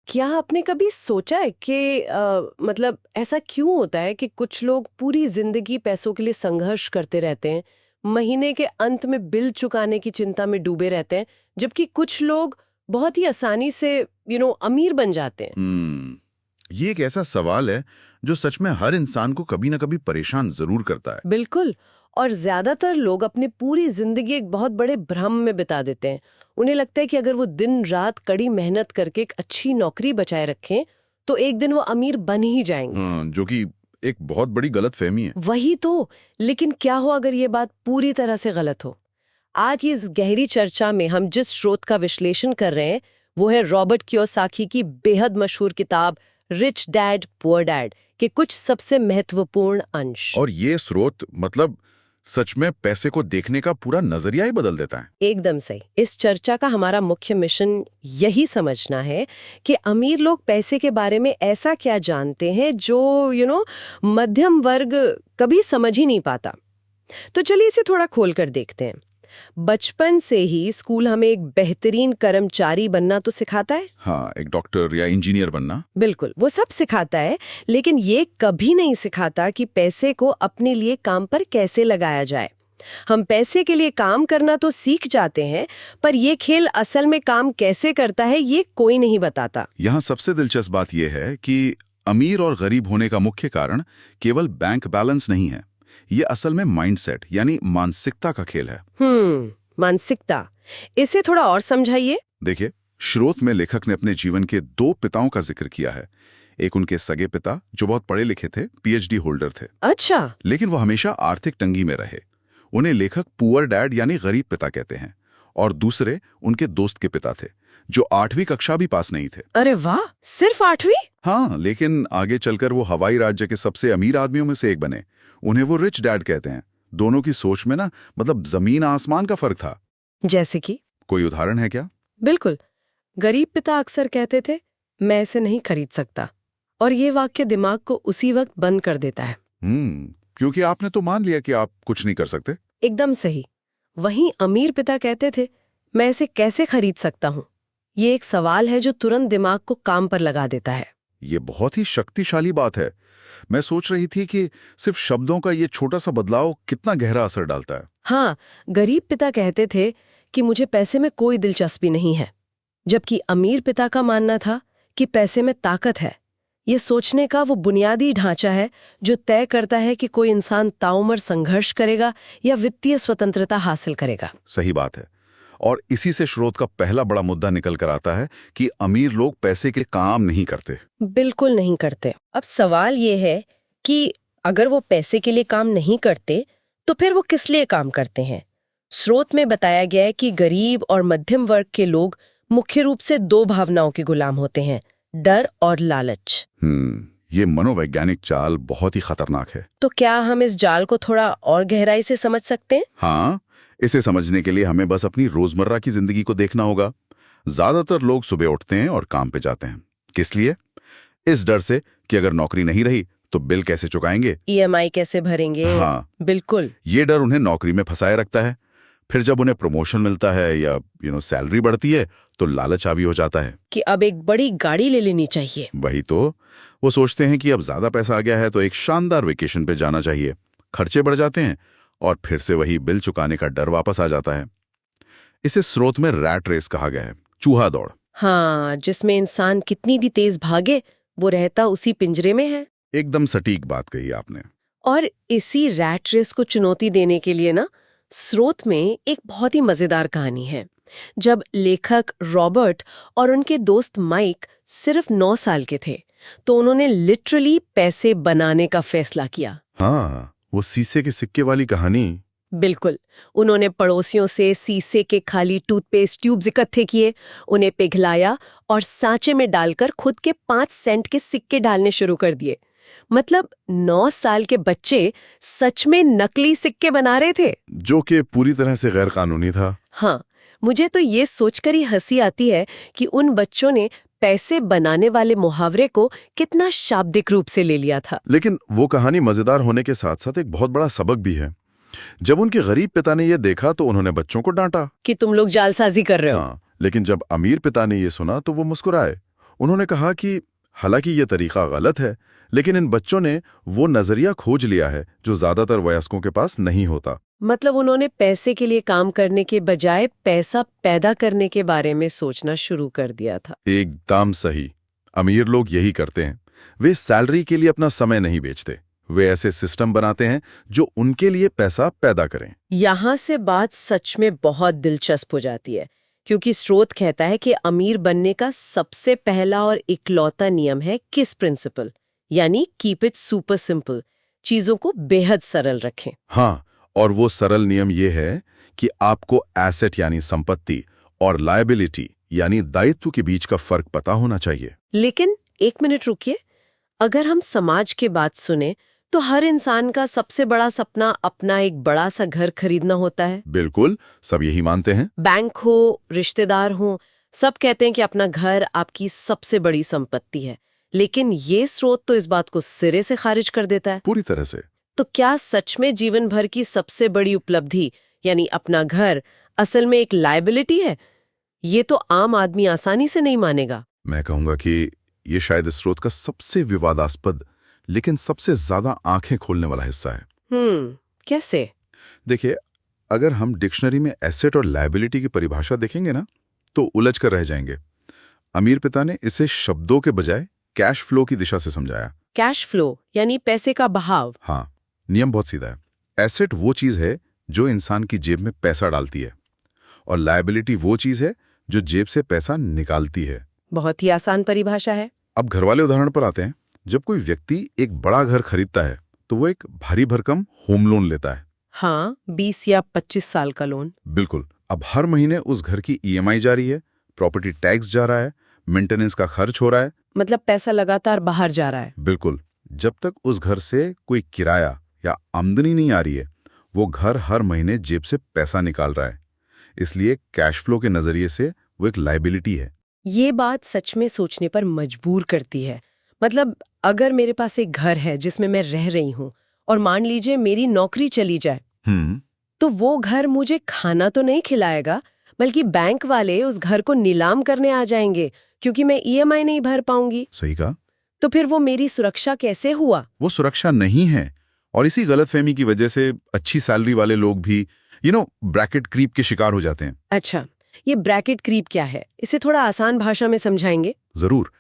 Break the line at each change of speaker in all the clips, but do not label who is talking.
क्या आपने कभी सोचा है कि मतलब ऐसा क्यों होता है कि कुछ लोग पूरी जिंदगी पैसों के लिए संघर्ष करते रहते हैं, महीने के अंत में बिल चुकाने की चिंता में डूबे रहते हैं, जबकि कुछ लोग बहुत ही आसानी से अमीर बन जाते हैं।
ये एक ऐसा सवाल है जो सच में हर इंसान को कभी ना कभी परेशान जरूर करता है।
बिल्कुल। और ज्यादातर लोग अपनी पूरी जिंदगी एक बहुत बड़े भ्रम में बिता देते हैं। उन्हें लगता है कि अगर वो दिन रात कड़ी मेहनत करके एक अच्छी नौकरी बचाए रखें तो एक दिन वो अमीर बन ही जाएंगे।
जो कि एक बहुत बड़ी गलतफहमी है।
वही तो। लेकिन क्या हो अगर ये बात पूरी तरह से गलत हो? आज की इस गहरी चर्चा में हम जिस स्रोत का विश्लेषण कर रहे हैं वो है रॉबर्ट कियोसाकी की बेहद मशहूर किताब रिच डैड पुअर डैड के कुछ सबसे महत्वपूर्ण अंश।
और ये स्रोत मतलब सच में पैसे को देखने का पूरा नजरिया ही बदल देता है।
एकदम सही। इस चर्चा का हमारा मुख्य मिशन यही समझना है कि अमीर लोग पैसे के बारे में ऐसा क्या जानते हैं जो मध्यम वर्ग कभी समझ ही नहीं पाता। तो चलिए इसे थोड़ा खोल कर देखते हैं। बचपन से ही स्कूल हमें एक बेहतरीन कर्मचारी बनना तो सिखाता है।
हाँ, एक डॉक्टर या इंजीनियर बनना।
बिल्कुल, वो सब सिखाता है, लेकिन ये कभी नहीं सिखाता कि पैसे को अपने लिए काम पर कैसे लगाया जाए। हम पैसे के लिए काम करना तो सीख जाते हैं, पर ये खेल असल में काम कैसे करता है ये कोई नहीं बताता।
यहाँ सबसे दिलचस्प बात यह है कि अमीर और गरीब होने का मुख्य कारण केवल बैंक बैलेंस नहीं है। ये असल में माइंडसेट यानी मानसिकता का खेल है।
मानसिकता। इसे थोड़ा और समझाइए।
देखिए, स्रोत में लेखक ने अपने जीवन के दो पिताओं का जिक्र किया है। एक उनके सगे पिता जो बहुत पढ़े लिखे थे, पीएचडी होल्डर थे।
अच्छा।
लेकिन वो हमेशा आर्थिक तंगी में रहे। उन्हें लेखक पुअर डैड यानी गरीब पिता कहते हैं। और दूसरे उनके दोस्त के पिता थे जो 8वीं कक्षा भी पास नहीं थे।
अरे वाह, सिर्फ 8वीं?
हाँ, लेकिन आगे चलकर वो हवाई राज्य के सबसे अमीर आदमियों में से एक बने। उन्हें वो रिच डैड कहते हैं। दोनों की सोच में ना मतलब जमीन आसमान का फर्क था।
जैसे कि?
कोई उदाहरण है क्या?
बिल्कुल। गरीब पिता अक्सर कहते थे मैं इसे नहीं खरीद सकता, और ये वाक्य दिमाग को उसी वक्त बंद कर देता है।
क्योंकि आपने तो मान लिया कि आप कुछ नहीं कर सकते।
एकदम सही। वहीं अमीर पिता कहते थे मैं इसे कैसे खरीद सकता हूँ। ये एक सवाल है जो तुरंत दिमाग को काम पर लगा देता है।
ये बहुत ही शक्तिशाली बात है। मैं सोच रही थी कि सिर्फ शब्दों का ये छोटा सा बदलाव कितना गहरा असर डालता है।
हाँ, गरीब पिता कहते थे कि मुझे पैसे में कोई दिलचस्पी नहीं है, जबकि अमीर पिता का मानना था कि पैसे में ताकत है। ये सोचने का वो बुनियादी ढांचा है जो तय करता है कि कोई इंसान ताउम्र संघर्ष करेगा या वित्तीय स्वतंत्रता हासिल करेगा।
सही बात है। और इसी से स्रोत का पहला बड़ा मुद्दा निकल कर आता है कि अमीर लोग पैसे के लिए काम नहीं करते।
बिल्कुल नहीं करते। अब सवाल ये है कि अगर वो पैसे के लिए काम नहीं करते तो फिर वो किस लिए काम करते हैं? स्रोत में बताया गया है कि गरीब और मध्यम वर्ग के लोग मुख्य रूप से दो भावनाओं के गुलाम होते हैं, डर और लालच।
ये मनोवैज्ञानिक चाल बहुत ही खतरनाक है।
तो क्या हम इस जाल को थोड़ा और गहराई से समझ सकते हैं?
हाँ, इसे समझने के लिए हमें बस अपनी रोजमर्रा की जिंदगी को देखना होगा। ज्यादातर लोग सुबह उठते हैं और काम पे जाते हैं। किस लिए? इस डर से कि अगर नौकरी नहीं रही तो बिल कैसे चुकाएंगे,
ईएमआई कैसे भरेंगे।
हाँ,
बिल्कुल।
ये डर उन्हें नौकरी में फंसाए रखता है। फिर जब उन्हें प्रमोशन मिलता है या सैलरी बढ़ती है तो लालच हावी हो जाता है
कि अब एक बड़ी गाड़ी ले लेनी चाहिए।
वही तो, वो सोचते हैं कि अब ज्यादा पैसा आ गया है तो एक शानदार वेकेशन पे जाना चाहिए। खर्चे बढ़ जाते हैं और फिर से वही बिल चुकाने का डर वापस आ जाता है। इसे स्रोत में रैट रेस कहा गया है, चूहा दौड़।
हाँ, जिसमें इंसान कितनी भी तेज भागे वो रहता उसी पिंजरे में है।
एकदम सटीक बात कही आपने।
और इसी रैट रेस को चुनौती देने के लिए ना स्रोत में एक बहुत ही मजेदार कहानी है। जब लेखक रॉबर्ट और उनके दोस्त माइक सिर्फ 9 साल के थे तो उन्होंने लिटरली पैसे बनाने का फैसला किया।
हाँ, वो शीशे के सिक्के वाली कहानी।
बिल्कुल। उन्होंने पड़ोसियों से शीशे के खाली टूथपेस्ट ट्यूब्स इकट्ठे किए, उन्हें पिघलाया और सांचे में डालकर खुद के 5 सेंट के सिक्के डालने शुरू कर दिए। मतलब 9 साल के बच्चे सच में नकली सिक्के बना रहे थे,
जो कि पूरी तरह से गैर कानूनी था।
हाँ, मुझे तो ये सोचकर ही हंसी आती है कि उन बच्चों ने पैसे बनाने वाले मुहावरे को कितना शाब्दिक रूप से ले लिया था।
लेकिन वो कहानी मजेदार होने के साथ साथ एक बहुत बड़ा सबक भी है। जब उनके गरीब पिता ने यह देखा तो उन्होंने बच्चों को डांटा
कि तुम लोग जालसाजी कर रहे हो।
हाँ, लेकिन जब अमीर पिता ने यह सुना तो वो मुस्कुराए। उन्होंने कहा कि हालांकि ये तरीका गलत है, लेकिन इन बच्चों ने वो नजरिया खोज लिया है जो ज्यादातर वयस्कों के पास नहीं होता।
मतलब उन्होंने पैसे के लिए काम करने के बजाय पैसा पैदा करने के बारे में सोचना शुरू कर दिया था।
एकदम सही। अमीर लोग यही करते हैं। वे सैलरी के लिए अपना समय नहीं बेचते, वे ऐसे सिस्टम बनाते हैं जो उनके लिए पैसा पैदा करें।
यहाँ से बात सच में बहुत दिलचस्प हो जाती है, क्योंकि स्रोत कहता है कि अमीर बनने का सबसे पहला और इकलौता नियम है किस प्रिंसिपल, यानी कीप इट सुपर सिंपल, चीजों को बेहद सरल रखें।
हाँ, और वो सरल नियम ये है कि आपको एसेट यानी संपत्ति और लायबिलिटी यानी दायित्व के बीच का फर्क पता होना चाहिए।
लेकिन एक मिनट रुकिए, अगर हम समाज की बात सुने तो हर इंसान का सबसे बड़ा सपना अपना एक बड़ा सा घर खरीदना होता है।
बिल्कुल, सब यही मानते हैं।
बैंक हो, रिश्तेदार हो, सब कहते हैं कि अपना घर आपकी सबसे बड़ी संपत्ति है। लेकिन ये स्रोत तो इस बात को सिरे से खारिज कर देता है।
पूरी तरह से।
तो क्या सच में जीवन भर की सबसे बड़ी उपलब्धि यानी अपना घर असल में एक लायबिलिटी है? ये तो आम आदमी आसानी से नहीं मानेगा।
मैं कहूंगा कि ये शायद इस स्रोत का सबसे विवादास्पद लेकिन सबसे ज्यादा आंखें खोलने वाला हिस्सा है।
कैसे?
देखिए, अगर हम डिक्शनरी में एसेट और लायबिलिटी की परिभाषा देखेंगे ना, तो उलझ कर रह जाएंगे। अमीर पिता ने इसे शब्दों के बजाय कैश फ्लो की दिशा से समझाया।
कैश फ्लो यानी पैसे का बहाव।
हाँ, नियम बहुत सीधा है। एसेट वो चीज है जो इंसान की जेब में पैसा डालती है, और लायबिलिटी वो चीज है जो जेब से पैसा निकालती है।
बहुत ही आसान परिभाषा है।
अब घर वाले उदाहरण पर आते हैं। जब कोई व्यक्ति एक बड़ा घर खरीदता है तो वो एक भारी भरकम होम लोन लेता है।
हाँ, 20 या 25 साल का लोन।
बिल्कुल। अब हर महीने उस घर की ईएमआई जा रही है, प्रॉपर्टी टैक्स जा रहा है, मेंटेनेंस का खर्च हो रहा है।
मतलब पैसा लगातार बाहर जा रहा है।
बिल्कुल। जब तक उस घर से कोई किराया या आमदनी नहीं आ रही है, वो घर हर महीने जेब से पैसा निकाल रहा है। इसलिए कैश फ्लो के नजरिए से वो एक लायबिलिटी है।
ये बात सच में सोचने पर मजबूर करती है। मतलब अगर मेरे पास एक घर है जिसमें मैं रह रही हूँ और मान लीजिए मेरी नौकरी चली जाए, तो वो घर मुझे खाना तो नहीं खिलाएगा, बल्कि बैंक वाले उस घर को नीलाम करने आ जाएंगे क्योंकि मैं ईएमआई नहीं भर पाऊंगी।
सही कहा।
तो फिर वो मेरी सुरक्षा कैसे हुआ?
वो सुरक्षा नहीं है, और इसी गलतफहमी की वजह से अच्छी सैलरी वाले लोग भी ब्रैकेट क्रीप के शिकार हो जाते हैं।
अच्छा, ये ब्रैकेट क्रीप क्या है? इसे थोड़ा आसान भाषा में समझाएंगे?
जरूर।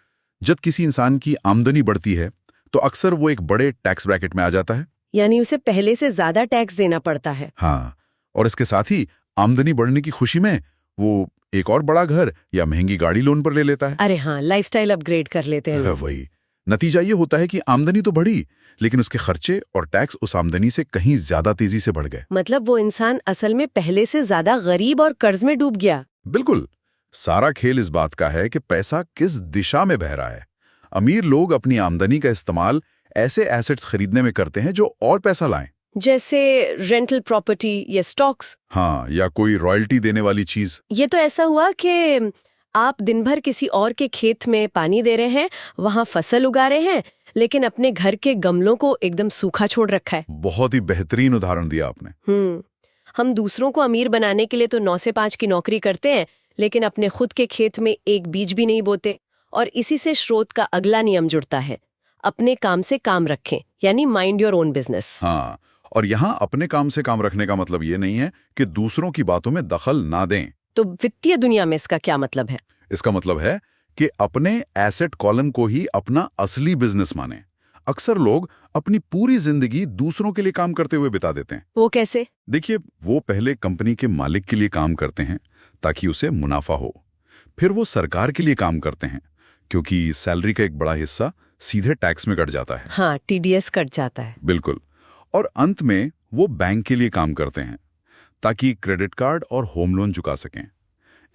जब किसी इंसान की आमदनी बढ़ती है तो अक्सर वो एक बड़े टैक्स ब्रैकेट में आ जाता है,
यानी उसे पहले से ज्यादा टैक्स देना पड़ता है।
हाँ, और इसके साथ ही आमदनी बढ़ने की खुशी में वो एक और बड़ा घर या महंगी गाड़ी लोन पर ले लेता है।
अरे हाँ, लाइफस्टाइल अपग्रेड कर लेते हैं लोग।
वही नतीजा ये होता है कि आमदनी तो बढ़ी, लेकिन उसके खर्चे और टैक्स उस आमदनी से कहीं ज्यादा तेजी से बढ़ गए।
मतलब वो इंसान असल में पहले से ज्यादा गरीब और कर्ज में डूब गया।
बिल्कुल। सारा खेल इस बात का है कि पैसा किस दिशा में बह रहा है। अमीर लोग अपनी आमदनी का इस्तेमाल ऐसे एसेट्स खरीदने में करते हैं जो और पैसा लाएं,
जैसे रेंटल प्रॉपर्टी या स्टॉक्स।
हाँ, या कोई रॉयल्टी देने वाली चीज।
ये तो ऐसा हुआ कि आप दिन भर किसी और के खेत में पानी दे रहे हैं, वहां फसल उगा रहे हैं, लेकिन अपने घर के गमलों को एकदम सूखा छोड़ रखा है।
बहुत ही बेहतरीन उदाहरण दिया आपने।
हम दूसरों को अमीर बनाने के लिए तो 9 से 5 की नौकरी करते हैं, लेकिन अपने खुद के खेत में एक बीज भी नहीं बोते। और इसी से स्रोत का अगला नियम जुड़ता है, अपने काम से काम रखें, यानी माइंड योर ओन बिजनेस।
हाँ, और यहाँ अपने काम से काम रखने का मतलब ये नहीं है कि दूसरों की बातों में दखल ना दें।
तो वित्तीय दुनिया में इसका क्या मतलब है?
इसका मतलब है कि अपने एसेट कॉलम को ही अपना असली बिजनेस माने। अक्सर लोग अपनी पूरी जिंदगी दूसरों के लिए काम करते हुए बिता देते हैं।
वो कैसे?
देखिए, वो पहले कंपनी के मालिक के लिए काम करते हैं ताकि उसे मुनाफा हो। फिर वो सरकार के लिए काम करते हैं क्योंकि सैलरी का एक बड़ा हिस्सा सीधे टैक्स में कट जाता है।
हाँ, टीडीएस कट जाता है।
बिल्कुल। और अंत में वो बैंक के लिए काम करते हैं ताकि क्रेडिट कार्ड और होम लोन चुका सकें।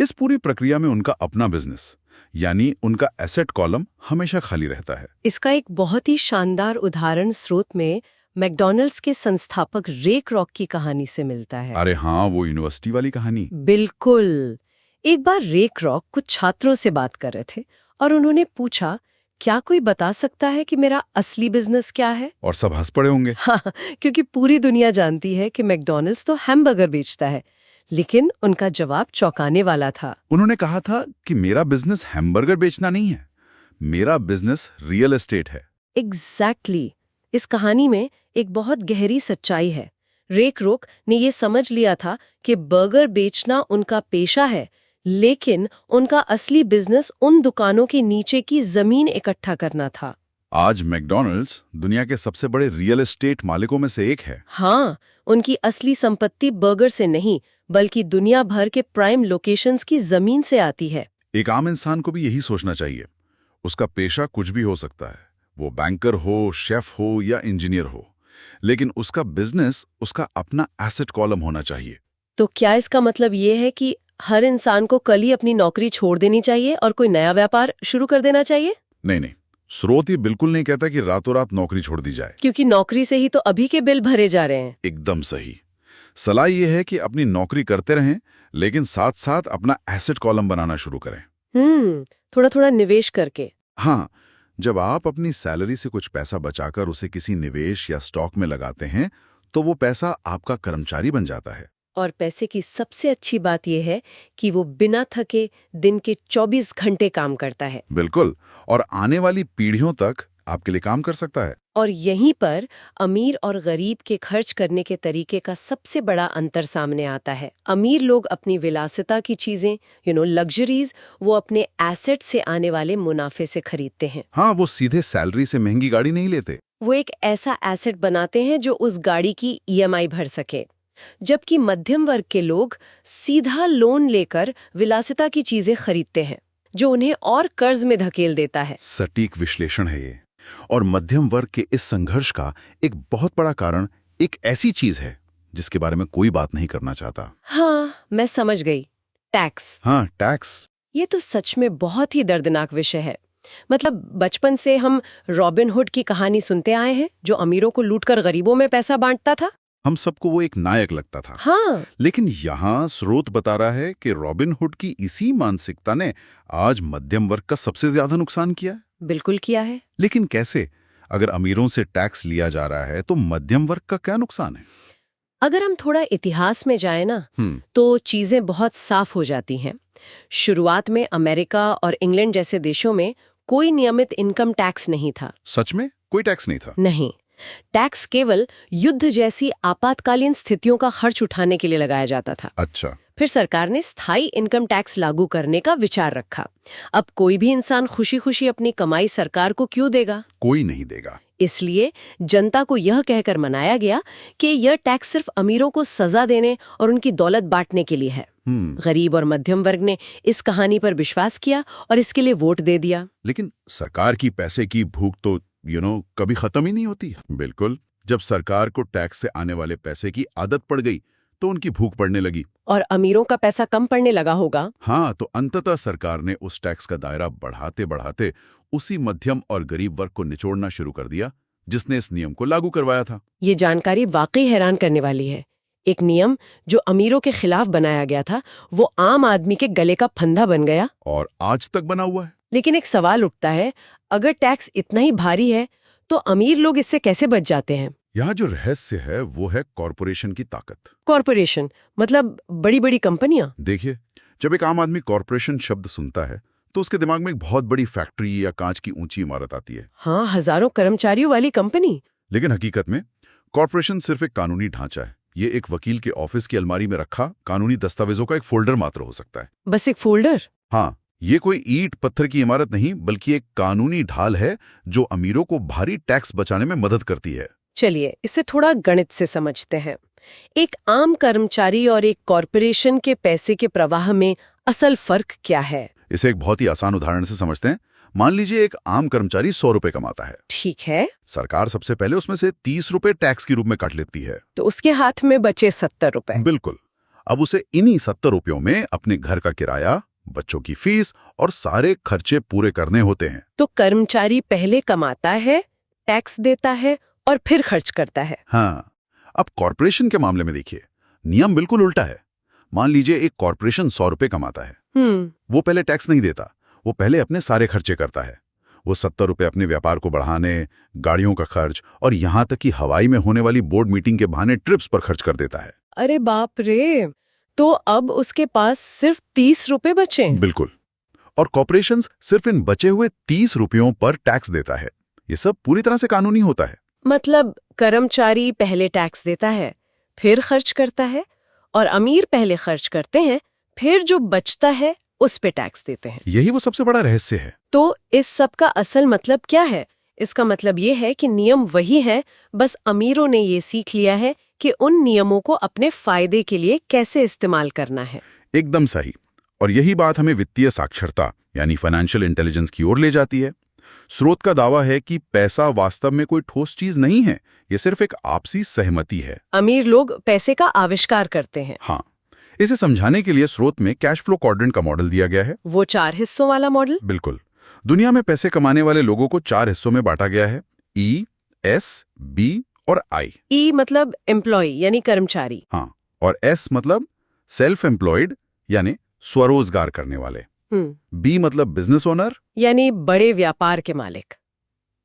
इस पूरी प्रक्रिया में उनका अपना बिजनेस यानी उनका एसेट कॉलम हमेशा खाली रहता है।
इसका एक बहुत ही शानदार उदाहरण स्रोत में मैकडॉनल्ड्स के संस्थापक रे क्रॉक की कहानी से मिलता है।
अरे हाँ, वो यूनिवर्सिटी वाली कहानी।
बिल्कुल। एक बार रे क्रॉक कुछ छात्रों से बात कर रहे थे और उन्होंने पूछा, क्या कोई बता सकता है कि मेरा असली बिजनेस क्या है?
और सब हंस पड़े होंगे।
हाँ, क्योंकि पूरी दुनिया जानती है कि मैकडॉनल्ड्स तो हैमबर्गर बेचता है। लेकिन उनका जवाब चौंकाने वाला था।
उन्होंने कहा था कि मेरा बिजनेस हैमबर्गर बेचना नहीं है, मेरा बिजनेस रियल एस्टेट है।
एग्जैक्टली इस कहानी में एक बहुत गहरी सच्चाई है। रेक रोक ने ये समझ लिया था कि बर्गर बेचना उनका पेशा है, लेकिन उनका असली बिजनेस उन दुकानों के नीचे की जमीन इकट्ठा करना था।
आज मैकडॉनल्ड्स दुनिया के सबसे बड़े रियल एस्टेट मालिकों में से एक है।
हाँ, उनकी असली संपत्ति बर्गर से नहीं, बल्कि दुनिया भर के प्राइम लोकेशंस की जमीन से आती है।
एक आम इंसान को भी यही सोचना चाहिए। उसका पेशा कुछ भी हो सकता है, वो बैंकर हो, शेफ हो या इंजीनियर हो, लेकिन उसका बिजनेस उसका अपना एसेट कॉलम होना चाहिए।
तो क्या इसका मतलब ये है कि हर इंसान को कल ही अपनी नौकरी छोड़ देनी चाहिए और कोई नया व्यापार शुरू कर देना चाहिए?
नहीं नहीं, स्रोत ये बिल्कुल नहीं कहता कि रातों रात नौकरी छोड़ दी जाए,
क्योंकि नौकरी से ही तो अभी के बिल भरे जा रहे हैं।
एकदम सही। सलाह ये है कि अपनी नौकरी करते रहें, लेकिन साथ साथ अपना एसेट कॉलम बनाना शुरू करें।
थोड़ा थोड़ा निवेश करके।
हाँ, जब आप अपनी सैलरी से कुछ पैसा बचाकर उसे किसी निवेश या स्टॉक में लगाते हैं, तो वो पैसा आपका कर्मचारी बन जाता है।
और पैसे की सबसे अच्छी बात यह है कि वो बिना थके दिन के 24 घंटे काम करता है।
बिल्कुल, और आने वाली पीढ़ियों तक आपके लिए काम कर सकता है।
और यहीं पर अमीर और गरीब के खर्च करने के तरीके का सबसे बड़ा अंतर सामने आता है। अमीर लोग अपनी विलासिता की चीजें, लग्जरीज, वो अपने एसेट से आने वाले मुनाफे से खरीदते हैं।
हाँ, वो सीधे सैलरी से महंगी गाड़ी नहीं लेते।
वो एक ऐसा एसेट बनाते हैं जो उस गाड़ी की ईएमआई भर सके। जबकि मध्यम वर्ग के लोग सीधा लोन लेकर विलासिता की चीजें खरीदते हैं, जो उन्हें और कर्ज में धकेल देता है।
सटीक विश्लेषण है ये। और मध्यम वर्ग के इस संघर्ष का एक बहुत बड़ा कारण एक ऐसी चीज है जिसके बारे में कोई बात नहीं करना चाहता।
हाँ, मैं समझ गई। टैक्स।
हाँ, टैक्स।
ये तो सच में बहुत ही दर्दनाक विषय है। मतलब बचपन से हम रॉबिन हुड की कहानी सुनते आए हैं, जो अमीरों को लूटकर गरीबों में पैसा बांटता था।
हम सबको वो एक नायक लगता था।
हाँ।
लेकिन यहाँ स्रोत बता रहा है कि रॉबिन हुड की इसी मानसिकता ने आज मध्यम वर्ग का सबसे ज्यादा नुकसान किया है।
बिल्कुल किया है।
लेकिन कैसे? अगर अमीरों से टैक्स लिया जा रहा है तो मध्यम वर्ग का क्या नुकसान है?
अगर हम थोड़ा इतिहास में जाए ना, तो चीजें बहुत साफ हो जाती हैं। शुरुआत में अमेरिका और इंग्लैंड जैसे देशों में कोई नियमित इनकम टैक्स नहीं था।
सच में कोई टैक्स नहीं था?
नहीं, टैक्स केवल युद्ध जैसी आपातकालीन स्थितियों का खर्च उठाने के लिए लगाया जाता था।
अच्छा।
फिर सरकार ने स्थायी इनकम टैक्स लागू करने का विचार रखा। अब कोई भी इंसान खुशी खुशी अपनी कमाई सरकार को क्यों देगा?
कोई नहीं देगा।
इसलिए जनता को यह कहकर मनाया गया कि यह टैक्स सिर्फ अमीरों को सजा देने और उनकी दौलत बांटने के लिए है। गरीब और मध्यम वर्ग ने इस कहानी पर विश्वास किया और इसके लिए वोट दे दिया।
लेकिन सरकार की पैसे की भूख तो कभी खत्म ही नहीं होती। बिल्कुल, जब सरकार को टैक्स से आने वाले पैसे की आदत पड़ गई तो उनकी भूख पड़ने लगी
और अमीरों का पैसा कम पड़ने लगा होगा।
हाँ, तो अंततः सरकार ने उस टैक्स का दायरा बढ़ाते बढ़ाते उसी मध्यम और गरीब वर्ग को निचोड़ना शुरू कर दिया जिसने इस नियम को लागू करवाया था।
ये जानकारी वाकई हैरान करने वाली है। एक नियम जो अमीरों के खिलाफ बनाया गया था, वो आम आदमी के गले का फंदा बन गया
और आज तक बना हुआ है।
लेकिन एक सवाल उठता है, अगर टैक्स इतना ही भारी है तो अमीर लोग इससे कैसे बच जाते हैं?
यहाँ जो रहस्य है वो है कॉरपोरेशन की ताकत।
कॉरपोरेशन मतलब बड़ी बड़ी कंपनियां?
देखिए, जब एक आम आदमी कॉरपोरेशन शब्द सुनता है तो उसके दिमाग में एक बहुत बड़ी फैक्ट्री या कांच की ऊंची इमारत आती है।
हाँ, हजारों कर्मचारियों वाली कंपनी।
लेकिन हकीकत में कॉरपोरेशन सिर्फ एक कानूनी ढांचा है। ये एक वकील के ऑफिस की अलमारी में रखा कानूनी दस्तावेजों का एक फोल्डर मात्र हो सकता है।
बस एक फोल्डर?
हाँ, ये कोई ईंट पत्थर की इमारत नहीं, बल्कि एक कानूनी ढाल है जो अमीरों को भारी टैक्स बचाने में मदद करती है।
चलिए इसे थोड़ा गणित से समझते हैं। एक आम कर्मचारी और एक कॉरपोरेशन के पैसे के प्रवाह में असल फर्क क्या है?
इसे एक बहुत ही आसान उदाहरण से समझते हैं। मान लीजिए एक आम कर्मचारी 100 रुपए कमाता है।
ठीक है।
सरकार सबसे पहले उसमें से 30 रुपए टैक्स के रूप में काट लेती है।
तो उसके हाथ में बचे 70 रुपए।
बिल्कुल। अब उसे इन्हीं 70 रुपयों में अपने घर का किराया, बच्चों की फीस और सारे खर्चे पूरे करने होते हैं।
तो कर्मचारी पहले कमाता है, टैक्स देता है और फिर खर्च करता है।
हाँ, अब कॉरपोरेशन के मामले में देखिए, नियम बिल्कुल उल्टा है। मान लीजिए एक कॉरपोरेशन 100 रुपए कमाता है। वो पहले टैक्स नहीं देता, वो पहले अपने सारे खर्चे करता है। वो 70 रुपए अपने व्यापार को बढ़ाने, गाड़ियों का खर्च और यहाँ तक कि हवाई में होने वाली बोर्ड मीटिंग के बहाने ट्रिप्स पर खर्च कर देता है।
अरे बाप रे! तो अब उसके पास सिर्फ 30 रुपए बचे।
बिल्कुल। और कॉर्पोरेशंस सिर्फ इन बचे हुए 30 रुपयों पर टैक्स देता है। ये सब पूरी तरह से कानूनी होता है।
मतलब कर्मचारी पहले टैक्स देता है, फिर खर्च करता है, और अमीर पहले खर्च करते हैं, फिर जो बचता है उस पे टैक्स देते हैं।
यही वो सबसे बड़ा रहस्य है।
तो इस सब का असल मतलब क्या है? इसका मतलब ये है कि नियम वही है, बस अमीरों ने ये सीख लिया है कि उन नियमों को अपने फायदे के लिए कैसे इस्तेमाल करना है।
एकदम सही। और यही बात हमें वित्तीय साक्षरता यानी फाइनेंशियल इंटेलिजेंस की ओर ले जाती है। स्रोत का दावा है कि पैसा वास्तव में कोई ठोस चीज नहीं है, ये सिर्फ एक आपसी सहमति है।
अमीर लोग पैसे का आविष्कार करते हैं।
हाँ, इसे समझाने के लिए स्रोत में कैश फ्लो क्वाड्रेंट का मॉडल दिया गया है।
वो 4 हिस्सों वाला मॉडल?
बिल्कुल। दुनिया में पैसे कमाने वाले लोगों को 4 हिस्सों में बांटा गया है, ई, एस, बी और आई।
ई मतलब एम्प्लॉय यानी कर्मचारी।
हाँ, और एस मतलब सेल्फ एम्प्लॉयड यानी स्वरोजगार करने वाले। बी मतलब बिजनेस ओनर
यानी बड़े व्यापार के मालिक।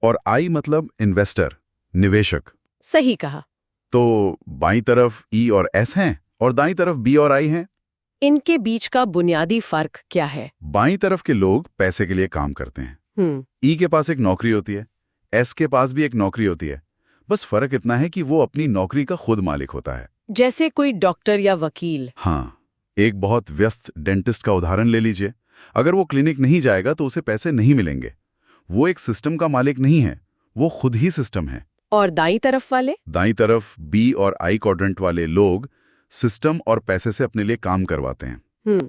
और आई मतलब इन्वेस्टर, निवेशक।
सही कहा।
तो बाईं तरफ ई और एस हैं और दाईं तरफ बी और आई हैं।
इनके बीच का बुनियादी फर्क क्या है?
बाईं तरफ के लोग पैसे के लिए काम करते हैं। ई के पास एक नौकरी होती है, एस के पास भी एक नौकरी होती है। बस फर्क इतना है कि वो अपनी नौकरी का खुद मालिक होता है।
जैसे कोई डॉक्टर या वकील।
हाँ, एक बहुत व्यस्त डेंटिस्ट का उदाहरण ले लीजिए। अगर वो क्लिनिक नहीं जाएगा तो उसे पैसे नहीं मिलेंगे। वो एक सिस्टम का मालिक नहीं है, वो खुद ही सिस्टम है।
और दाईं तरफ वाले?
दाईं तरफ बी और आई क्वाड्रेंट वाले लोग सिस्टम और पैसे से अपने लिए काम करवाते हैं।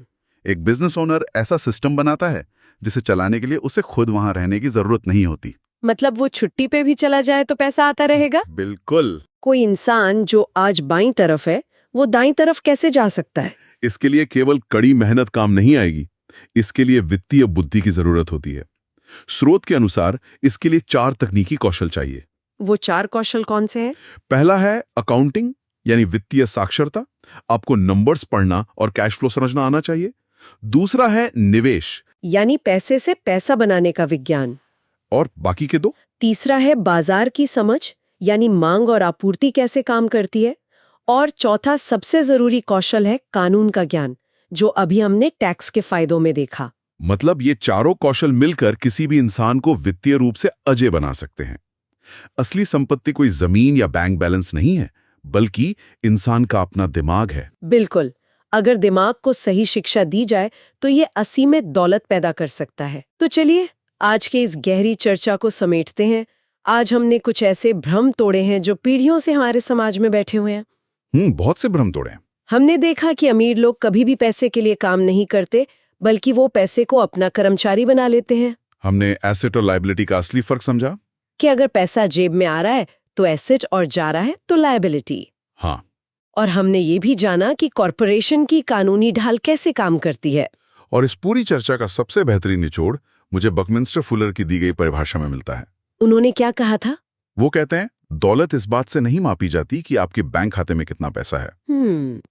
एक बिजनेस ओनर ऐसा सिस्टम बनाता है जिसे चलाने के लिए उसे खुद वहां रहने की जरूरत नहीं होती।
मतलब वो छुट्टी पे भी चला जाए तो पैसा आता रहेगा?
बिल्कुल।
कोई इंसान जो आज बाईं तरफ है, वो दाईं तरफ कैसे जा सकता है?
इसके लिए केवल कड़ी मेहनत काम नहीं आएगी, इसके लिए वित्तीय बुद्धि की जरूरत होती है। स्रोत के अनुसार इसके लिए 4 तकनीकी कौशल चाहिए।
वो 4 कौशल कौन से हैं?
पहला है अकाउंटिंग यानी वित्तीय साक्षरता। आपको नंबर्स पढ़ना और कैश फ्लो समझना आना चाहिए। दूसरा है निवेश
यानी पैसे से पैसा बनाने का विज्ञान।
और बाकी के 2?
तीसरा है बाजार की समझ यानी मांग और आपूर्ति कैसे काम करती है। और चौथा सबसे जरूरी कौशल है कानून का ज्ञान, जो अभी हमने टैक्स के फायदों में देखा।
मतलब ये चारों कौशल मिलकर किसी भी इंसान को वित्तीय रूप से अजय बना सकते हैं। असली संपत्ति कोई जमीन या बैंक बैलेंस नहीं है, बल्कि इंसान का अपना दिमाग है।
बिल्कुल। अगर दिमाग को सही शिक्षा दी जाए तो ये असीमित दौलत पैदा कर सकता है। तो चलिए आज के इस गहरी चर्चा को समेटते हैं। आज हमने कुछ ऐसे भ्रम तोड़े हैं जो पीढ़ियों से हमारे समाज में बैठे हुए हैं।
बहुत से भ्रम तोड़े।
हमने देखा कि अमीर लोग कभी भी पैसे के लिए काम नहीं करते, बल्कि वो पैसे को अपना कर्मचारी बना लेते हैं।
हमने एसेट और लायबिलिटी का असली फर्क समझा
कि अगर पैसा जेब में आ रहा है तो एसेट और जा रहा है तो लायबिलिटी।
हाँ।
और हमने ये भी जाना कि कॉरपोरेशन की कानूनी ढाल कैसे काम करती है।
और इस पूरी चर्चा का सबसे बेहतरीन निचोड़ मुझे बकमिंस्टर फुलर की दी गई परिभाषा में मिलता है।
उन्होंने क्या कहा था?
वो कहते हैं, दौलत इस बात से नहीं मापी जाती कि आपके बैंक खाते में कितना पैसा है।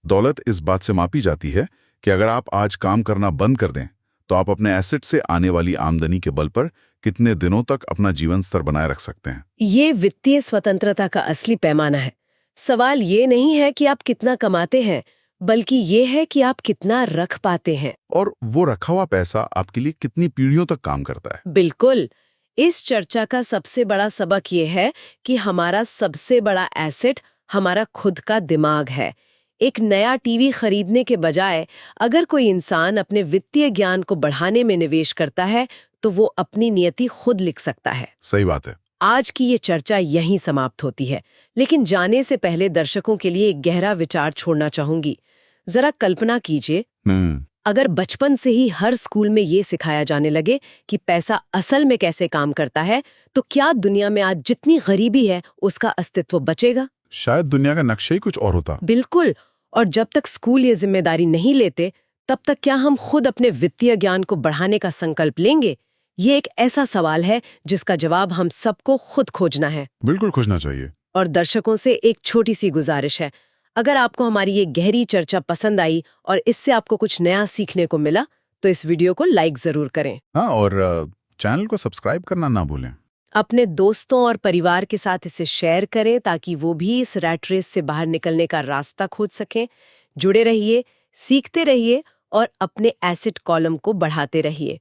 दौलत इस बात से मापी जाती है कि अगर आप आज काम करना बंद कर दें तो आप अपने एसेट से आने वाली आमदनी के बल पर कितने दिनों तक अपना जीवन स्तर बनाए रख सकते हैं।
ये वित्तीय स्वतंत्रता का असली पैमाना है। सवाल ये नहीं है कि आप कितना कमाते हैं, बल्कि ये है कि आप कितना रख पाते हैं।
और वो रखा हुआ पैसा आपके लिए कितनी पीढ़ियों तक काम करता है।
बिल्कुल। इस चर्चा का सबसे बड़ा सबक ये है कि हमारा सबसे बड़ा एसेट हमारा खुद का दिमाग है। एक नया टीवी खरीदने के बजाय अगर कोई इंसान अपने वित्तीय ज्ञान को बढ़ाने में निवेश करता है तो वो अपनी नियति खुद लिख सकता है।
सही बात है।
आज की ये चर्चा यहीं समाप्त होती है, लेकिन जाने से पहले दर्शकों के लिए एक गहरा विचार छोड़ना चाहूंगी। जरा कल्पना कीजिए, अगर बचपन से ही हर स्कूल में ये सिखाया जाने लगे कि पैसा असल में कैसे काम करता है, तो क्या दुनिया में आज जितनी गरीबी है उसका अस्तित्व बचेगा?
शायद दुनिया का नक्शा ही कुछ और होता।
बिल्कुल। और जब तक स्कूल ये जिम्मेदारी नहीं लेते, तब तक क्या हम खुद अपने वित्तीय ज्ञान को बढ़ाने का संकल्प लेंगे? ये एक ऐसा सवाल है जिसका जवाब हम सबको खुद खोजना है।
बिल्कुल खोजना चाहिए।
और दर्शकों से एक छोटी सी गुजारिश है, अगर आपको हमारी ये गहरी चर्चा पसंद आई और इससे आपको कुछ नया सीखने को मिला तो इस वीडियो को लाइक जरूर करें।
हाँ, और चैनल को सब्सक्राइब करना ना भूलें।
अपने दोस्तों और परिवार के साथ इसे शेयर करें ताकि वो भी इस रैट रेस से बाहर निकलने का रास्ता खोज सकें। जुड़े रहिए, सीखते रहिए और अपने एसेट कॉलम को बढ़ाते रहिए।